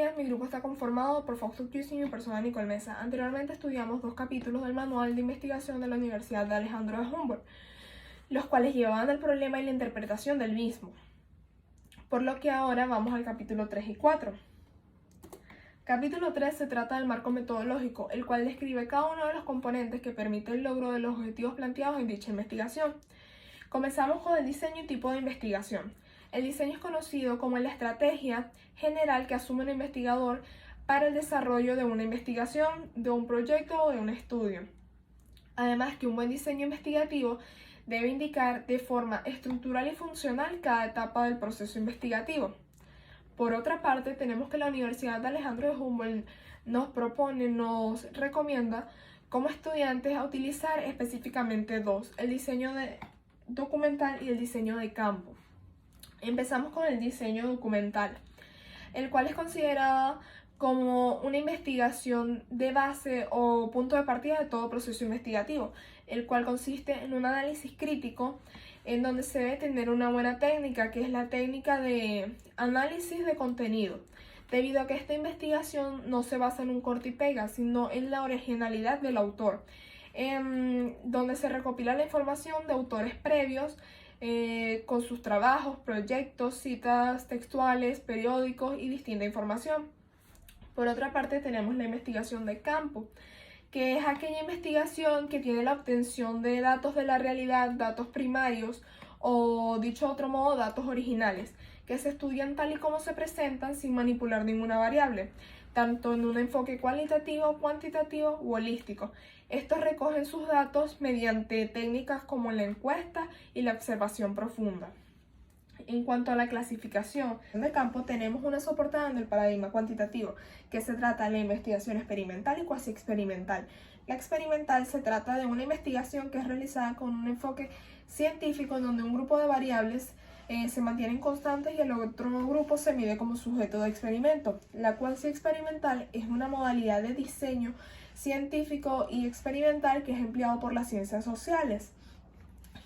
días, mi grupo está conformado por Fausto Cusi y mi persona Nicole Mesa. Anteriormente estudiamos 2 capítulos del manual de investigación de la Universidad de Alejandro de Humboldt, los cuales llevaban el problema y la interpretación del mismo. Por lo que ahora vamos al capítulo 3 y 4. Capítulo 3 se trata del marco metodológico, el cual describe cada uno de los componentes que permite el logro de los objetivos planteados en dicha investigación. Comenzamos con el diseño y tipo de investigación. El diseño es conocido como la estrategia general que asume un investigador para el desarrollo de una investigación, de un proyecto o de un estudio. Además que un buen diseño investigativo debe indicar de forma estructural y funcional cada etapa del proceso investigativo. Por otra parte, tenemos que la Universidad de Alejandro de Humboldt nos recomienda como estudiantes a utilizar específicamente 2, el diseño documental y el diseño de campo. Empezamos con el diseño documental, el cual es considerado como una investigación de base o punto de partida de todo proceso investigativo, el cual consiste en un análisis crítico en donde se debe tener una buena técnica, que es la técnica de análisis de contenido, debido a que esta investigación no se basa en un corta y pega, sino en la originalidad del autor, donde se recopila la información de autores previos, con sus trabajos, proyectos, citas textuales, periódicos y distinta información. Por otra parte, tenemos la investigación de campo, que es aquella investigación que tiene la obtención de datos de la realidad, datos primarios o, dicho de otro modo, datos originales, que se estudian tal y como se presentan sin manipular ninguna variable, tanto en un enfoque cualitativo, cuantitativo u holístico. Estos recogen sus datos mediante técnicas como la encuesta y la observación profunda. En cuanto a la clasificación de campo, tenemos una soportada en el paradigma cuantitativo, que se trata de la investigación experimental y cuasi experimental. La experimental se trata de una investigación que es realizada con un enfoque científico en donde un grupo de variables se mantienen constantes y el otro grupo se mide como sujeto de experimento. La cuasi experimental es una modalidad de diseño científico y experimental que es empleado por las ciencias sociales,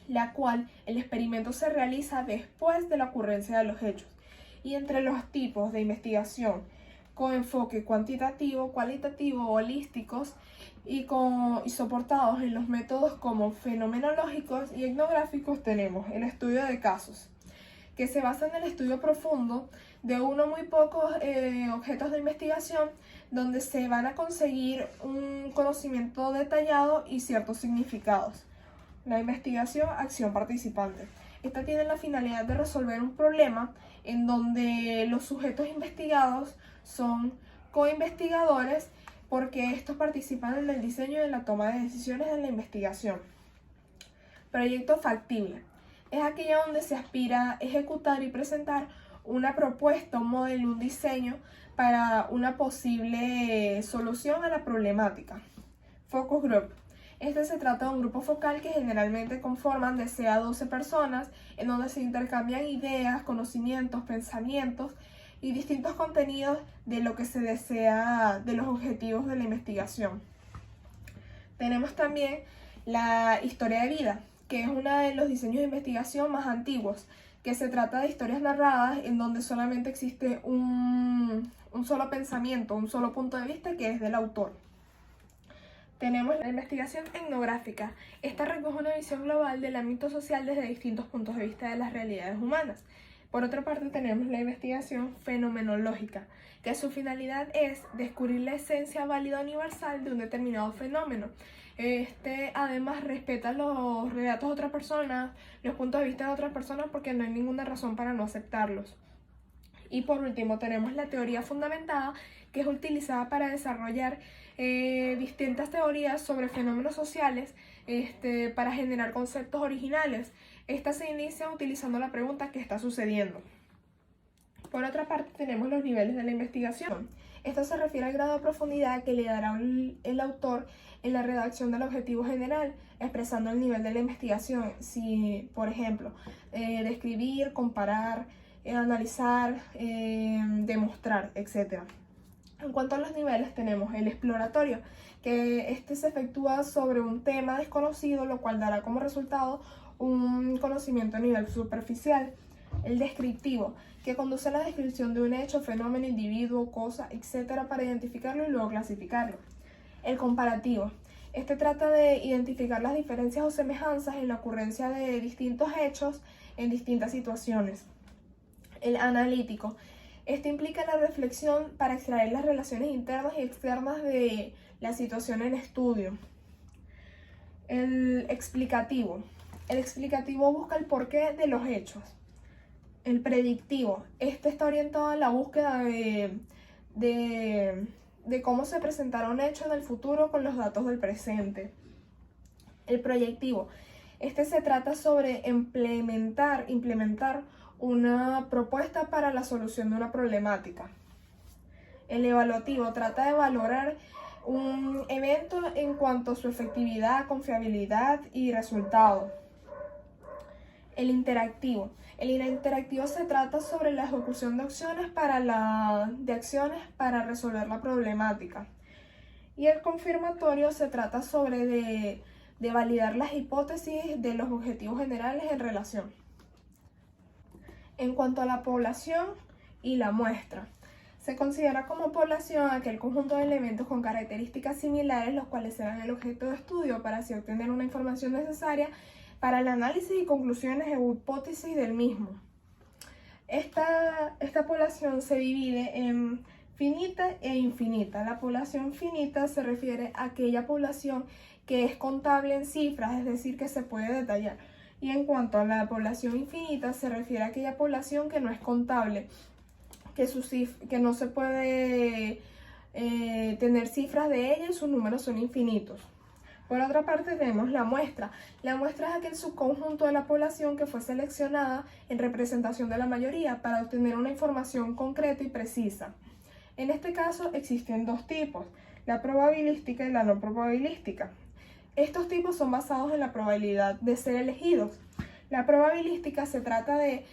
la cual el experimento se realiza después de la ocurrencia de los hechos. Y entre los tipos de investigación con enfoque cuantitativo, cualitativo, holísticos y soportados en los métodos como fenomenológicos y etnográficos, tenemos el estudio de casos, que se basa en el estudio profundo de uno muy pocos objetos de investigación, donde se van a conseguir un conocimiento detallado y ciertos significados. La investigación, acción participante. Esta tiene la finalidad de resolver un problema en donde los sujetos investigados son coinvestigadores, porque estos participan en el diseño y en la toma de decisiones de la investigación. Proyecto factible. Es aquella donde se aspira a ejecutar y presentar una propuesta, un modelo, un diseño para una posible solución a la problemática. Focus group. Este se trata de un grupo focal que generalmente conforman de 6 a 12 personas, en donde se intercambian ideas, conocimientos, pensamientos y distintos contenidos de lo que se desea, de los objetivos de la investigación. Tenemos también la historia de vida, que es uno de los diseños de investigación más antiguos, que se trata de historias narradas en donde solamente existe un solo pensamiento, un solo punto de vista, que es del autor. Tenemos la investigación etnográfica. Esta recoge una visión global del ámbito social desde distintos puntos de vista de las realidades humanas. Por otra parte, tenemos la investigación fenomenológica, que su finalidad es descubrir la esencia válida universal de un determinado fenómeno. Además respeta los relatos de otras personas, los puntos de vista de otras personas, porque no hay ninguna razón para no aceptarlos. Y por último tenemos la teoría fundamentada, que es utilizada para desarrollar distintas teorías sobre fenómenos sociales para generar conceptos originales. Esta se inicia utilizando la pregunta ¿qué está sucediendo? Por otra parte tenemos los niveles de la investigación. Esto se refiere al grado de profundidad que le dará el autor en la redacción del objetivo general, expresando el nivel de la investigación. Si, por ejemplo, describir, comparar, analizar, demostrar, etc. En cuanto a los niveles, tenemos el exploratorio, que se efectúa sobre un tema desconocido, lo cual dará como resultado un conocimiento a nivel superficial. El descriptivo, que conduce a la descripción de un hecho, fenómeno, individuo, cosa, etc. para identificarlo y luego clasificarlo. El comparativo. Este trata de identificar las diferencias o semejanzas en la ocurrencia de distintos hechos en distintas situaciones. El analítico. Este implica la reflexión para extraer las relaciones internas y externas de la situación en estudio. El explicativo. El explicativo busca el porqué de los hechos. El predictivo. Este está orientado a la búsqueda de cómo se presentará un hecho en el futuro con los datos del presente. El proyectivo. Este se trata sobre implementar una propuesta para la solución de una problemática. El evaluativo trata de valorar un evento en cuanto a su efectividad, confiabilidad y resultado. El interactivo. El interactivo se trata sobre la ejecución de acciones para resolver la problemática. Y el confirmatorio se trata sobre de validar las hipótesis de los objetivos generales en relación. En cuanto a la población y la muestra, se considera como población aquel conjunto de elementos con características similares, los cuales serán el objeto de estudio para así obtener una información necesaria para el análisis y conclusiones e hipótesis del mismo. Esta población se divide en finita e infinita. La población finita se refiere a aquella población que es contable en cifras, es decir, que se puede detallar. Y en cuanto a la población infinita, se refiere a aquella población que no es contable, que no se puede tener cifras de ella y sus números son infinitos. Por otra parte tenemos la muestra. La muestra es aquel subconjunto de la población que fue seleccionada en representación de la mayoría para obtener una información concreta y precisa. En este caso existen dos tipos, la probabilística y la no probabilística. Estos tipos son basados en la probabilidad de ser elegidos. La probabilística se trata de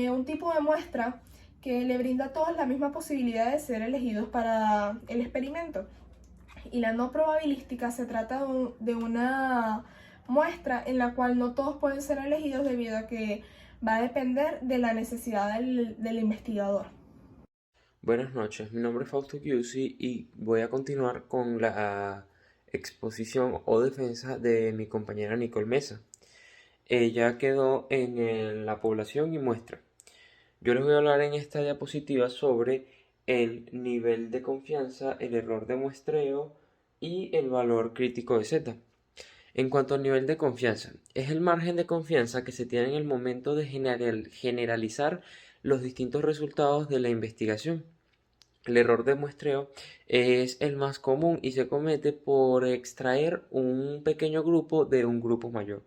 un tipo de muestra que le brinda a todos la misma posibilidad de ser elegidos para el experimento. Y la no probabilística se trata de una muestra en la cual no todos pueden ser elegidos debido a que va a depender de la necesidad del investigador. Buenas noches, mi nombre es Fausto Chiusi y voy a continuar con la exposición o defensa de mi compañera Nicole Mesa. Ella quedó en la población y muestra. Yo les voy a hablar en esta diapositiva sobre el nivel de confianza, el error de muestreo y el valor crítico de Z. En cuanto al nivel de confianza, es el margen de confianza que se tiene en el momento de generalizar los distintos resultados de la investigación. El error de muestreo es el más común y se comete por extraer un pequeño grupo de un grupo mayor.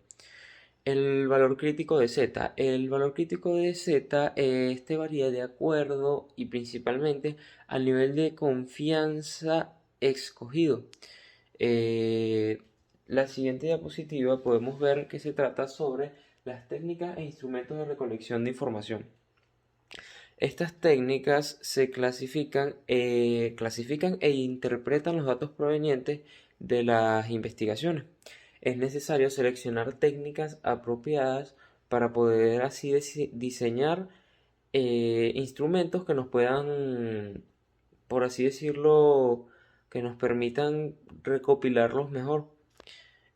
El valor crítico de Z. El valor crítico de Z varía de acuerdo y principalmente al nivel de confianza escogido. La siguiente diapositiva podemos ver que se trata sobre las técnicas e instrumentos de recolección de información. Estas técnicas se clasifican e interpretan los datos provenientes de las investigaciones. Es necesario seleccionar técnicas apropiadas para poder así diseñar instrumentos que nos puedan, por así decirlo, que nos permitan recopilarlos mejor.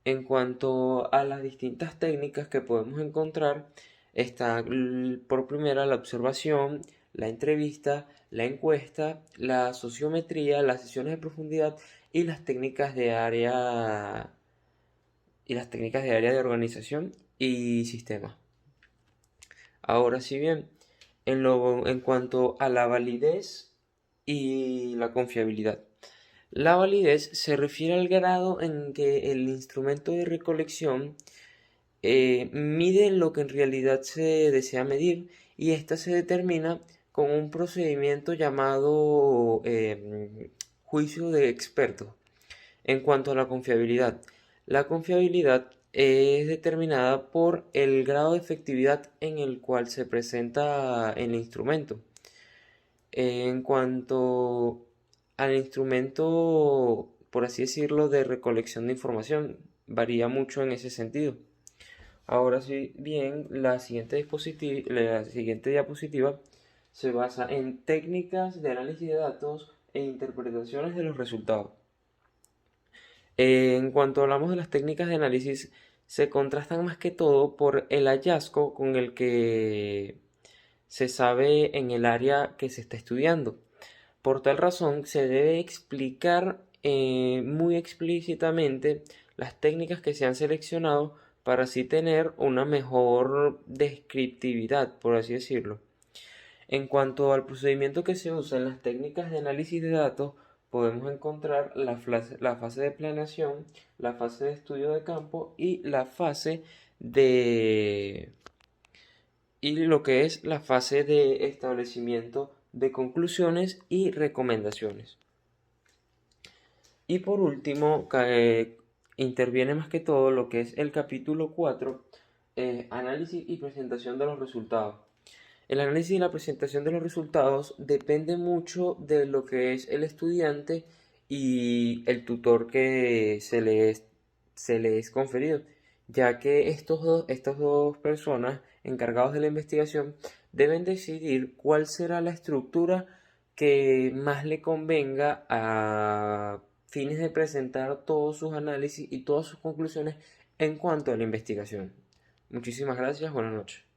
En cuanto a las distintas técnicas que podemos encontrar, está por primera la observación, la entrevista, la encuesta, la sociometría, las sesiones de profundidad y las técnicas de área de organización y sistema. Ahora, si bien, en cuanto a la validez y la confiabilidad. La validez se refiere al grado en que el instrumento de recolección mide lo que en realidad se desea medir y esta se determina con un procedimiento llamado juicio de expertos. En cuanto a la confiabilidad es determinada por el grado de efectividad en el cual se presenta el instrumento. En cuanto al instrumento, por así decirlo, de recolección de información, varía mucho en ese sentido. Ahora sí, bien, la siguiente diapositiva se basa en técnicas de análisis de datos e interpretaciones de los resultados. En cuanto hablamos de las técnicas de análisis, se contrastan más que todo por el hallazgo con el que se sabe en el área que se está estudiando. Por tal razón, se debe explicar muy explícitamente las técnicas que se han seleccionado para así tener una mejor descriptividad, por así decirlo. En cuanto al procedimiento que se usa en las técnicas de análisis de datos, podemos encontrar la fase de planeación, la fase de estudio de campo y la fase de y lo que es la fase de establecimiento de conclusiones y recomendaciones. Y por último, interviene más que todo lo que es el capítulo 4, análisis y presentación de los resultados. El análisis y la presentación de los resultados depende mucho de lo que es el estudiante y el tutor que se le es conferido, ya que estas dos personas encargados de la investigación deben decidir cuál será la estructura que más le convenga a fines de presentar todos sus análisis y todas sus conclusiones en cuanto a la investigación. Muchísimas gracias, buenas noches.